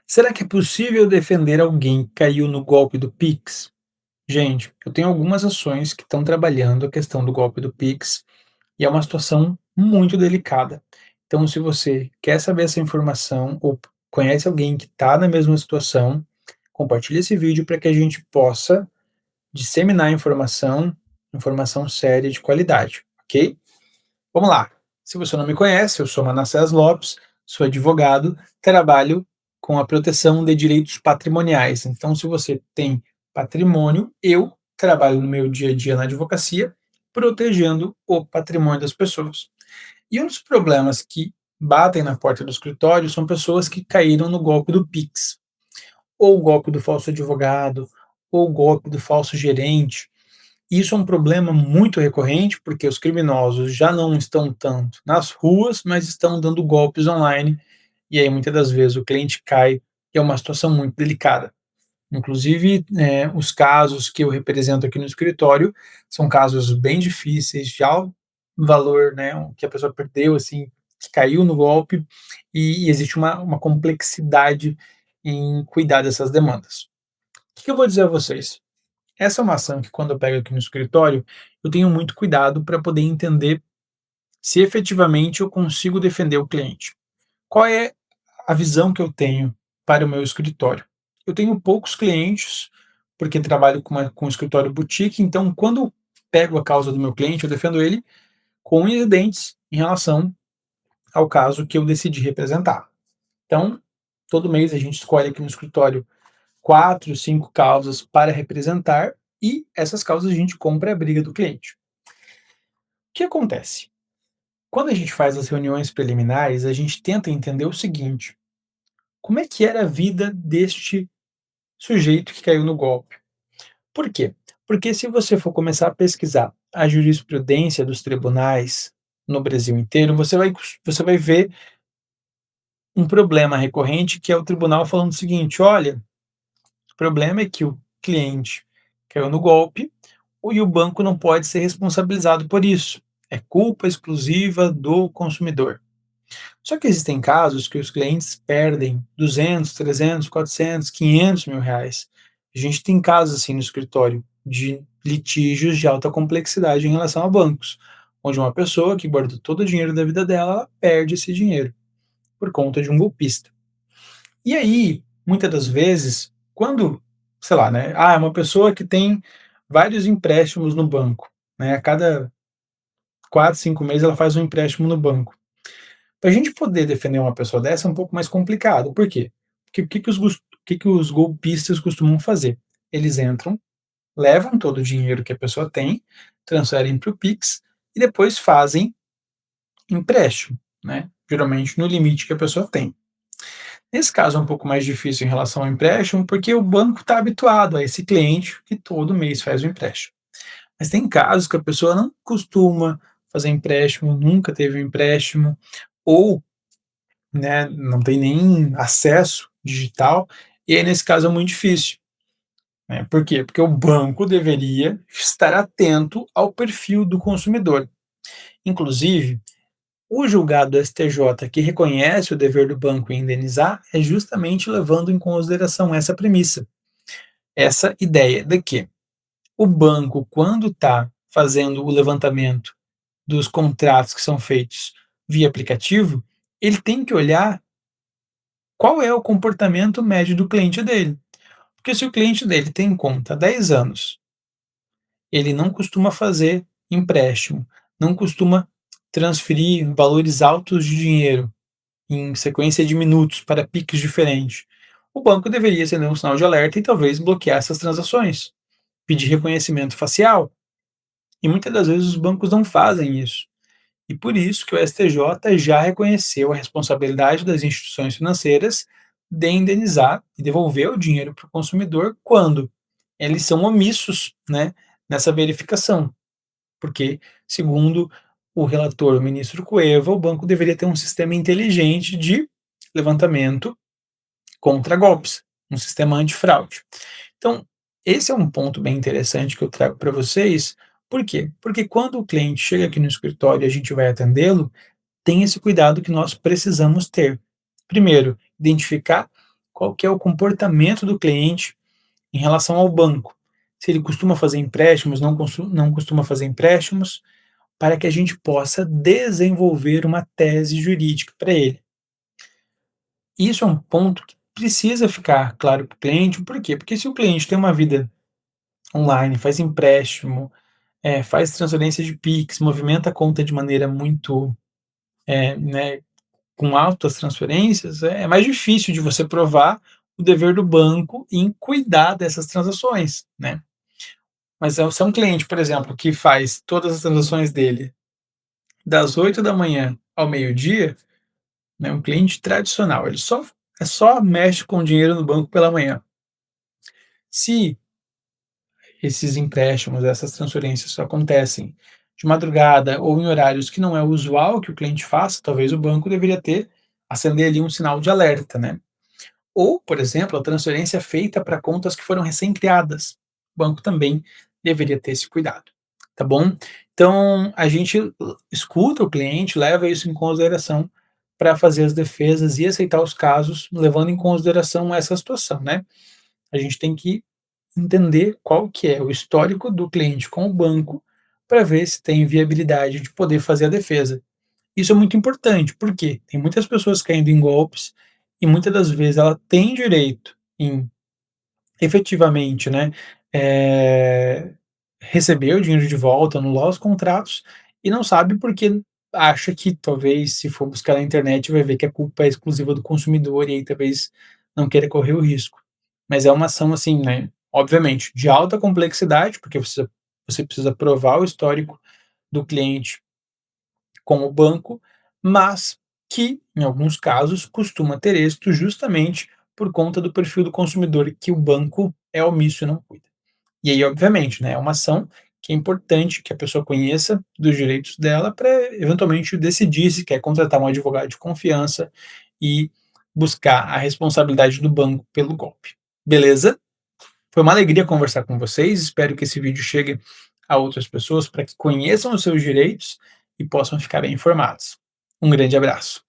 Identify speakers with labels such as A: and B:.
A: Será que é possível defender alguém que caiu no golpe do Pix? Gente, eu tenho algumas ações que estão trabalhando a questão do golpe do Pix e é uma situação muito delicada. Então, se você quer saber essa informação ou conhece alguém que está na mesma situação, compartilhe esse vídeo para que a gente possa disseminar informação, informação séria de qualidade, ok? Vamos lá. Se você não me conhece, eu sou Manassés Lopes, sou advogado, trabalho com a proteção de direitos patrimoniais. Então, se você tem patrimônio, eu trabalho no meu dia a dia na advocacia, protegendo o patrimônio das pessoas. E um dos problemas que batem na porta do escritório são pessoas que caíram no golpe do Pix, ou o golpe do falso advogado, ou o golpe do falso gerente. Isso é um problema muito recorrente, porque os criminosos já não estão tanto nas ruas, mas estão dando golpes online, e aí muitas das vezes o cliente cai, e é uma situação muito delicada. Inclusive, os casos que eu represento aqui no escritório são casos bem difíceis, de alto valor, né, que a pessoa perdeu, assim, que caiu no golpe, e existe uma complexidade em cuidar dessas demandas. O que eu vou dizer a vocês? Essa é uma ação que, quando eu pego aqui no escritório, eu tenho muito cuidado para poder entender se efetivamente eu consigo defender o cliente. Qual é a visão que eu tenho para o meu escritório? Eu tenho poucos clientes, porque trabalho com um escritório boutique, então quando eu pego a causa do meu cliente, eu defendo ele com unhas e dentes em relação ao caso que eu decidi representar. Então, todo mês a gente escolhe aqui no escritório 4, 5 causas para representar e essas causas a gente compra a briga do cliente. O que acontece? Quando a gente faz as reuniões preliminares, a gente tenta entender o seguinte: como é que era a vida deste sujeito que caiu no golpe? Por quê? Porque se você for começar a pesquisar a jurisprudência dos tribunais no Brasil inteiro, você vai ver um problema recorrente que é o tribunal falando o seguinte: olha, o problema é que o cliente caiu no golpe e o banco não pode ser responsabilizado por isso. É culpa exclusiva do consumidor. Só que existem casos que os clientes perdem 200, 300, 400, 500 mil reais. A gente tem casos assim no escritório de litígios de alta complexidade em relação a bancos, onde uma pessoa que guardou todo o dinheiro da vida dela, ela perde esse dinheiro por conta de um golpista. E aí, muitas das vezes, quando, sei lá, né, é uma pessoa que tem vários empréstimos no banco, né, a cada 4, 5 meses ela faz um empréstimo no banco. Para a gente poder defender uma pessoa dessa é um pouco mais complicado. Por quê? Porque o que que os golpistas costumam fazer? Eles entram, levam todo o dinheiro que a pessoa tem, transferem para o Pix e depois fazem empréstimo, né? Geralmente no limite que a pessoa tem. Nesse caso é um pouco mais difícil em relação ao empréstimo, porque o banco está habituado a esse cliente que todo mês faz o empréstimo. Mas tem casos que a pessoa não costuma fazer empréstimo, nunca teve um empréstimo, ou, né, não tem nem acesso digital, e aí nesse caso é muito difícil. Né? Por quê? Porque o banco deveria estar atento ao perfil do consumidor. Inclusive, o julgado do STJ que reconhece o dever do banco em indenizar é justamente levando em consideração essa premissa, essa ideia de que o banco, quando está fazendo o levantamento dos contratos que são feitos via aplicativo, ele tem que olhar qual é o comportamento médio do cliente dele. Porque se o cliente dele tem conta há 10 anos, ele não costuma fazer empréstimo, não costuma transferir valores altos de dinheiro em sequência de minutos para piques diferentes. O banco deveria acender um sinal de alerta e talvez bloquear essas transações, pedir reconhecimento facial. E muitas das vezes os bancos não fazem isso. E por isso que o STJ já reconheceu a responsabilidade das instituições financeiras de indenizar e devolver o dinheiro para o consumidor quando eles são omissos, né, nessa verificação. Porque, segundo o relator, o ministro Cueva, o banco deveria ter um sistema inteligente de levantamento contra golpes, um sistema antifraude. Então, esse é um ponto bem interessante que eu trago para vocês. Por quê? Porque quando o cliente chega aqui no escritório e a gente vai atendê-lo, tem esse cuidado que nós precisamos ter. Primeiro, identificar qual que é o comportamento do cliente em relação ao banco. Se ele costuma fazer empréstimos, não costuma fazer empréstimos, para que a gente possa desenvolver uma tese jurídica para ele. Isso é um ponto que precisa ficar claro para o cliente, por quê? Porque se o cliente tem uma vida online, faz empréstimo, faz transferência de Pix, movimenta a conta de maneira muito, né, com altas transferências, é mais difícil de você provar o dever do banco em cuidar dessas transações, né. Mas se é um cliente, por exemplo, que faz todas as transações dele das 8 da manhã ao meio-dia, né, um cliente tradicional, ele só mexe com dinheiro no banco pela manhã. Se esses empréstimos, essas transferências acontecem de madrugada ou em horários que não é usual que o cliente faça, talvez o banco deveria acender ali um sinal de alerta, né. Ou, por exemplo, a transferência feita para contas que foram recém-criadas. O banco também deveria ter esse cuidado, tá bom? Então, a gente escuta o cliente, leva isso em consideração para fazer as defesas e aceitar os casos, levando em consideração essa situação, né? A gente tem que entender qual que é o histórico do cliente com o banco para ver se tem viabilidade de poder fazer a defesa. Isso é muito importante, porque tem muitas pessoas caindo em golpes e muitas das vezes ela tem direito em efetivamente, né, eh, receber o dinheiro de volta, anular os contratos e não sabe porque acha que talvez se for buscar na internet vai ver que a culpa é exclusiva do consumidor e aí talvez não queira correr o risco. Mas é uma ação assim, né, obviamente de alta complexidade, porque você precisa provar o histórico do cliente com o banco, mas que, em alguns casos, costuma ter êxito justamente por conta do perfil do consumidor que o banco é omisso e não cuida. E aí, obviamente, né, é uma ação que é importante que a pessoa conheça dos direitos dela para eventualmente decidir se quer contratar um advogado de confiança e buscar a responsabilidade do banco pelo golpe. Beleza? Foi uma alegria conversar com vocês. Espero que esse vídeo chegue a outras pessoas para que conheçam os seus direitos e possam ficar bem informados. Um grande abraço.